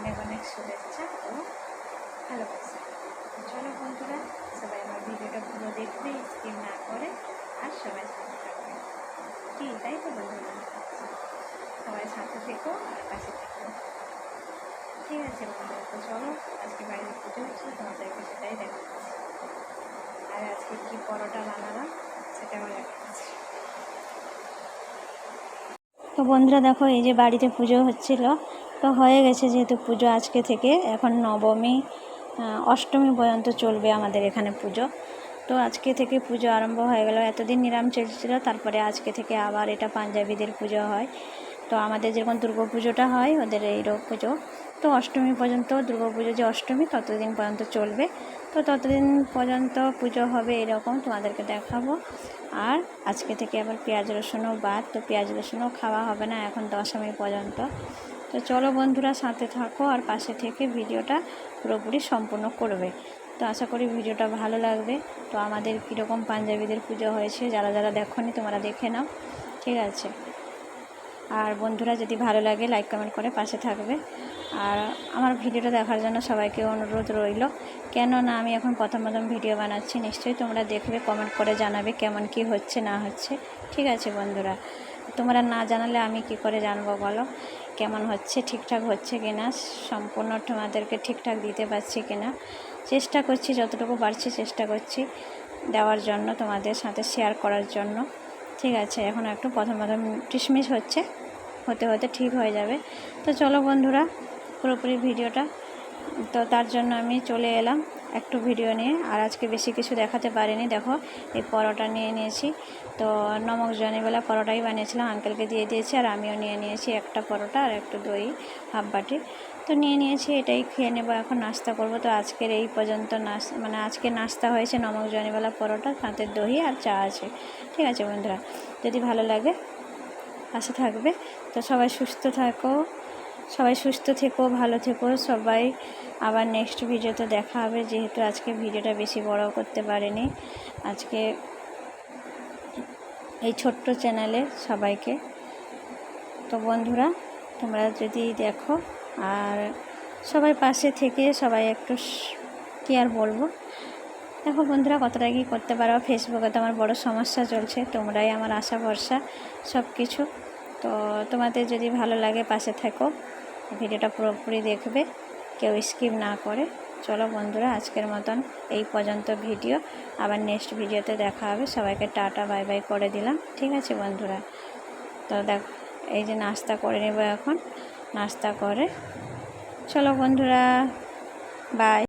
অনেক অনেক শুভেচ্ছা ও ভালোবাসা। চলো বন্ধুরা, সবাই আমার ভিডিওটা পুরো দেখবে, স্কিপ না করে, আর সবাই সাথে থাকবে। কি তাই তো বন্ধুরা, সবাই সাথে থেকো আর পাশে থেকো। ঠিক আছে বন্ধুরা, তো চলো, আজকে বাড়িতে পুজো হচ্ছে, তোমাদেরকে সেটাই দেখাচ্ছি। আর আজকে কি পরোটা বানালাম সেটাও দেখাচ্ছি। তো বন্ধুরা দেখো, এই যে বাড়িতে পুজো হচ্ছিল, তো হয়ে গেছে যেহেতু পুজো আজকে থেকে, এখন নবমী অষ্টমী পর্যন্ত চলবে আমাদের এখানে পুজো। তো আজকে থেকে পুজো আরম্ভ হয়ে গেল। এতদিন নিরাম চলছিল, তারপরে আজকে থেকে আবার এটা পাঞ্জাবিদের পুজো হয়। তো আমাদের যেরকম দুর্গা পুজোটা হয়, ওদের এইরকম পুজো। তো অষ্টমী পর্যন্ত, দুর্গা পুজো যে অষ্টমী ততদিন পর্যন্ত চলবে। তো ততদিন পর্যন্ত পুজো হবে, এরকম তোমাদেরকে দেখাবো। আর আজকে থেকে আবার পেঁয়াজ রসুনও বাদ, তো পেঁয়াজ রসুনও খাওয়া হবে না এখন দশমী পর্যন্ত। তো চলো বন্ধুরা, সাথে থাকো আর পাশে থেকে ভিডিওটা পুরোপুরি সম্পূর্ণ করবে। তো আশা করি ভিডিওটা ভালো লাগবে। তো আমাদের কীরকম পাঞ্জাবিদের পুজো হয়েছে, যারা যারা দেখোনি তোমরা দেখে নাও, ঠিক আছে। আর বন্ধুরা, যদি ভালো লাগে লাইক কমেন্ট করে পাশে থাকবে। আর আমার ভিডিওটা দেখার জন্য সবাইকে অনুরোধ রইল, কেননা আমি এখন প্রথম ভিডিও বানাচ্ছি। নিশ্চয়ই তোমরা দেখবে, কমেন্ট করে জানাবে কেমন কি হচ্ছে না হচ্ছে, ঠিক আছে বন্ধুরা। তোমরা না জানালে আমি কি করে জানবো বলো, কেমন হচ্ছে, ঠিকঠাক হচ্ছে কিনা, সম্পূর্ণ তোমাদেরকে ঠিকঠাক দিতে পারছি কিনা। চেষ্টা করছি, যতটুকু পারছি চেষ্টা করছি দেওয়ার জন্য, তোমাদের সাথে শেয়ার করার জন্য, ঠিক আছে। এখন একটু প্রথম টিসমিস হচ্ছে, হতে হতে ঠিক হয়ে যাবে। তো চলো বন্ধুরা, পুরোপুরি ভিডিওটা, তো তার জন্য আমি চলে এলাম একটু ভিডিও নিয়ে। আর আজকে বেশি কিছু দেখাতে পারিনি। দেখো, এই পরোটা নিয়ে নিয়েছি, তো নমক জনিবেলা পরোটাই বানিয়েছিলাম, আঙ্কেলকে দিয়ে দিয়েছি। আর আমিও নিয়ে নিয়েছি একটা পরোটা আর একটু দই হাফ বাটি, তো নিয়ে নিয়েছি। এটাই খেয়ে নেবো, এখন নাস্তা করব। তো আজকের এই পর্যন্ত মানে আজকে নাস্তা হয়েছে নমক জনিবেলা পরোটা, সাথে দই আর চা আছে, ঠিক আছে বন্ধুরা। যদি ভালো লাগে পাশে থাকবে। তো সবাই সুস্থ থাকো, সবাই সুস্থ থেকো, ভালো থেকো সবাই। আবার নেক্সট ভিডিওতে দেখা হবে, যেহেতু আজকে ভিডিওটা বেশি বড় করতে পারিনি। আজকে এই ছোট্ট চ্যানেলে সবাইকে, তো বন্ধুরা তোমরা যদি দেখো আর সবাই পাশে থেকে, সবাই একটু কী আর বলবো, দেখো বন্ধুরা কতটা কী করতে পারো। ফেসবুকে তো আমার বড় সমস্যা চলছে, তোমরাই আমার আশা ভরসা সব কিছু। তো তোমাদের যদি ভালো লাগে পাশে থেকো, ভিডিওটা পুরোপুরি দেখবে, কেউ স্কিপ না করে। চলো বন্ধুরা, আজকের মতন এই পর্যন্ত ভিডিও, আবার নেক্সট ভিডিওতে দেখা হবে। সবাইকে টাটা বাই বাই করে দিলাম, ঠিক আছে বন্ধুরা। তো দেখ, এই যে নাস্তা করে নেব এখন, নাস্তা করে চলো বন্ধুরা, বাই।